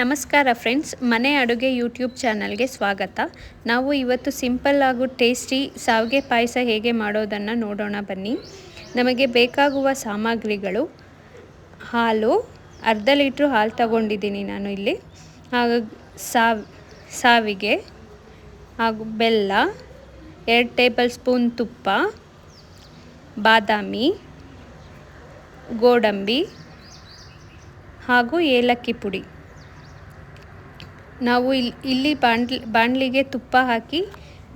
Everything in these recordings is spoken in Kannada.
ನಮಸ್ಕಾರ ಫ್ರೆಂಡ್ಸ್, ಮನೆ ಅಡುಗೆ ಯೂಟ್ಯೂಬ್ ಚಾನಲ್ಗೆ ಸ್ವಾಗತ. ನಾವು ಇವತ್ತು ಸಿಂಪಲ್ ಹಾಗೂ ಟೇಸ್ಟಿ ಶಾವಿಗೆ ಪಾಯಸ ಹೇಗೆ ಮಾಡೋದನ್ನು ನೋಡೋಣ ಬನ್ನಿ. ನಮಗೆ ಬೇಕಾಗುವ ಸಾಮಗ್ರಿಗಳು: ಹಾಲು, ಅರ್ಧ ಲೀಟ್ರ್ ಹಾಲು ತಗೊಂಡಿದ್ದೀನಿ ನಾನು ಇಲ್ಲಿ, ಹಾಗೂ ಶಾವಿಗೆ ಹಾಗೂ ಬೆಲ್ಲ, 2 ಟೇಬಲ್ ಸ್ಪೂನ್ ತುಪ್ಪ, ಬಾದಾಮಿ, ಗೋಡಂಬಿ ಹಾಗೂ ಏಲಕ್ಕಿ ಪುಡಿ. ನಾವು ಇಲ್ಲಿ ಬಾಣಲಿಗೆ ತುಪ್ಪ ಹಾಕಿ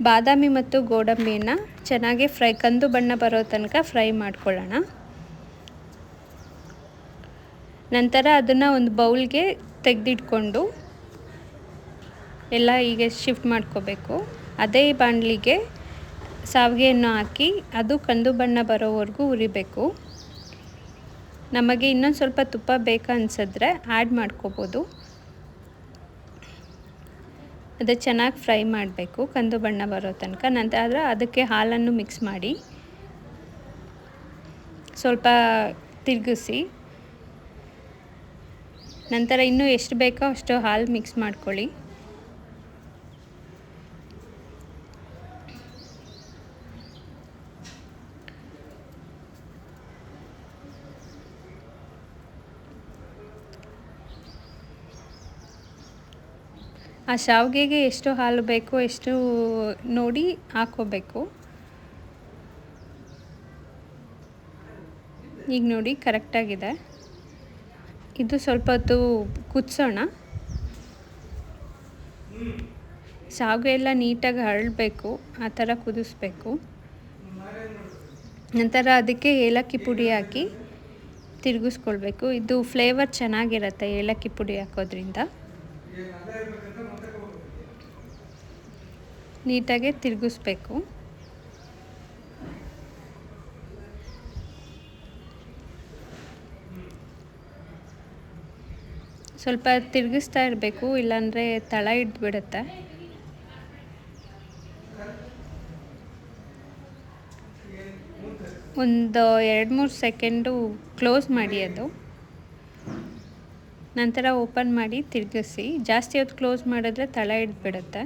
ಬಾದಾಮಿ ಮತ್ತು ಗೋಡಂಬಿಯನ್ನು ಚೆನ್ನಾಗಿ ಕಂದು ಬಣ್ಣ ಬರೋ ತನಕ ಫ್ರೈ ಮಾಡ್ಕೊಳ್ಳೋಣ. ನಂತರ ಅದನ್ನು ಒಂದು ಬೌಲ್ಗೆ ತೆಗೆದಿಟ್ಕೊಂಡು ಎಲ್ಲ ಹೀಗೆ ಶಿಫ್ಟ್ ಮಾಡ್ಕೋಬೇಕು. ಅದೇ ಬಾಣಲಿಗೆ ಶಾವಿಗೆಯನ್ನು ಹಾಕಿ ಅದು ಕಂದು ಬಣ್ಣ ಬರೋವರೆಗೂ ಹುರಿಬೇಕು. ನಮಗೆ ಇನ್ನೊಂದು ಸ್ವಲ್ಪ ತುಪ್ಪ ಬೇಕನ್ಸಿದ್ರೆ ಆ್ಯಡ್ ಮಾಡ್ಕೋಬೋದು. ಅದು ಚೆನ್ನಾಗಿ ಫ್ರೈ ಮಾಡಬೇಕು ಕಂದು ಬಣ್ಣ ಬರೋ ತನಕ. ನಂತರ ಅದಕ್ಕೆ ಹಾಲನ್ನು ಮಿಕ್ಸ್ ಮಾಡಿ ಸ್ವಲ್ಪ ತಿರುಗಿಸಿ, ನಂತರ ಇನ್ನೂ ಎಷ್ಟು ಬೇಕೋ ಅಷ್ಟು ಹಾಲು ಮಿಕ್ಸ್ ಮಾಡ್ಕೊಳ್ಳಿ. ಆ ಶಾವಿಗೆಗೆ ಎಷ್ಟು ಹಾಲು ಬೇಕೋ ಎಷ್ಟು ನೋಡಿ ಹಾಕ್ಕೋಬೇಕು. ಈಗ ನೋಡಿ ಕರೆಕ್ಟಾಗಿದೆ. ಇದು ಸ್ವಲ್ಪ ಹೊತ್ತು ಕುದಿಸೋಣ. ಶಾವಿಗೆ ಎಲ್ಲ ನೀಟಾಗಿ ಹರಳಬೇಕು, ಆ ಥರ ಕುದಿಸ್ಬೇಕು. ನಂತರ ಅದಕ್ಕೆ ಏಲಕ್ಕಿ ಪುಡಿ ಹಾಕಿ ತಿರುಗಿಸ್ಕೊಳ್ಬೇಕು. ಇದು ಫ್ಲೇವರ್ ಚೆನ್ನಾಗಿರುತ್ತೆ ಏಲಕ್ಕಿ ಪುಡಿ ಹಾಕೋದ್ರಿಂದ. ನೀಟಾಗಿ ತಿರುಗಿಸ್ಬೇಕು. ಸ್ವಲ್ಪ ತಿರುಗಿಸ್ತಾ ಇರಬೇಕು, ಇಲ್ಲಾಂದರೆ ತಳ ಹಿಡಿದ್ಬಿಡುತ್ತೆ. ಒಂದು 2-3 ಸೆಕೆಂಡು ಕ್ಲೋಸ್ ಮಾಡಿ ಅದು. ನಂತರ ಓಪನ್ ಮಾಡಿ ತಿರುಗಿಸಿ. ಜಾಸ್ತಿ ಹೊತ್ತು ಕ್ಲೋಸ್ ಮಾಡಿದ್ರೆ ತಳ ಹಿಡಿದ್ಬಿಡುತ್ತೆ.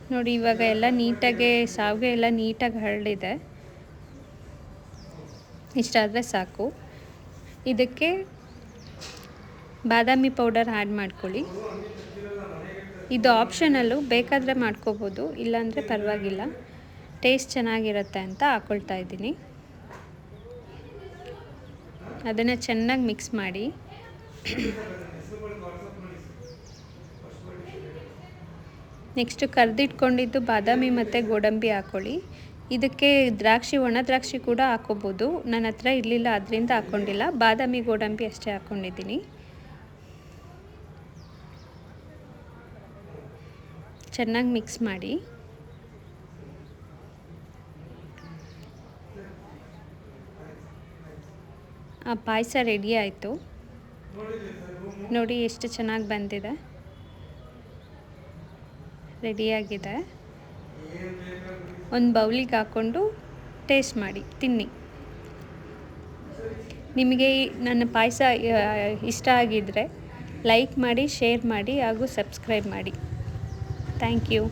ನೋಡಿ, ಇವಾಗ ಎಲ್ಲ ನೀಟಾಗಿ ಶಾವಿಗೆ ಎಲ್ಲ ನೀಟಾಗಿ ಹರಡಿದೆ. ಇಷ್ಟಾದರೆ ಸಾಕು. ಇದಕ್ಕೆ ಬಾದಾಮಿ ಪೌಡರ್ ಆ್ಯಡ್ ಮಾಡ್ಕೊಳ್ಳಿ. ಇದು ಆಪ್ಷನಲ್ಲು, ಬೇಕಾದರೆ ಮಾಡ್ಕೋಬೋದು, ಇಲ್ಲಾಂದರೆ ಪರವಾಗಿಲ್ಲ. ಟೇಸ್ಟ್ ಚೆನ್ನಾಗಿರುತ್ತೆ ಅಂತ ಹಾಕ್ಕೊಳ್ತಾ ಇದ್ದೀನಿ. ಅದನ್ನು ಚೆನ್ನಾಗಿ ಮಿಕ್ಸ್ ಮಾಡಿ. ನೆಕ್ಸ್ಟು ಕರೆದಿಟ್ಕೊಂಡಿದ್ದು ಬಾದಾಮಿ ಮತ್ತು ಗೋಡಂಬಿ ಹಾಕ್ಕೊಳ್ಳಿ. ಇದಕ್ಕೆ ಒಣ ದ್ರಾಕ್ಷಿ ಕೂಡ ಹಾಕ್ಕೋಬೋದು. ನನ್ನ ಹತ್ರ ಇರಲಿಲ್ಲ, ಅದರಿಂದ ಹಾಕ್ಕೊಂಡಿಲ್ಲ. ಬಾದಾಮಿ ಗೋಡಂಬಿ ಅಷ್ಟೇ ಹಾಕ್ಕೊಂಡಿದ್ದೀನಿ. ಚೆನ್ನಾಗಿ ಮಿಕ್ಸ್ ಮಾಡಿ. ಆ ಪಾಯಸ ರೆಡಿ ಆಯಿತು. ನೋಡಿ ಎಷ್ಟು ಚೆನ್ನಾಗಿ ಬಂದಿದೆ, ರೆಡಿಯಾಗಿದೆ. ಒಂದು ಬೌಲಿಗೆ ಹಾಕ್ಕೊಂಡು ಟೇಸ್ಟ್ ಮಾಡಿ, ತಿನ್ನಿ. ನಿಮಗೆ ನನ್ನ ಪಾಯಸ ಇಷ್ಟ ಆಗಿದ್ದರೆ ಲೈಕ್ ಮಾಡಿ, ಶೇರ್ ಮಾಡಿ ಹಾಗೂ ಸಬ್ಸ್ಕ್ರೈಬ್ ಮಾಡಿ. Thank you.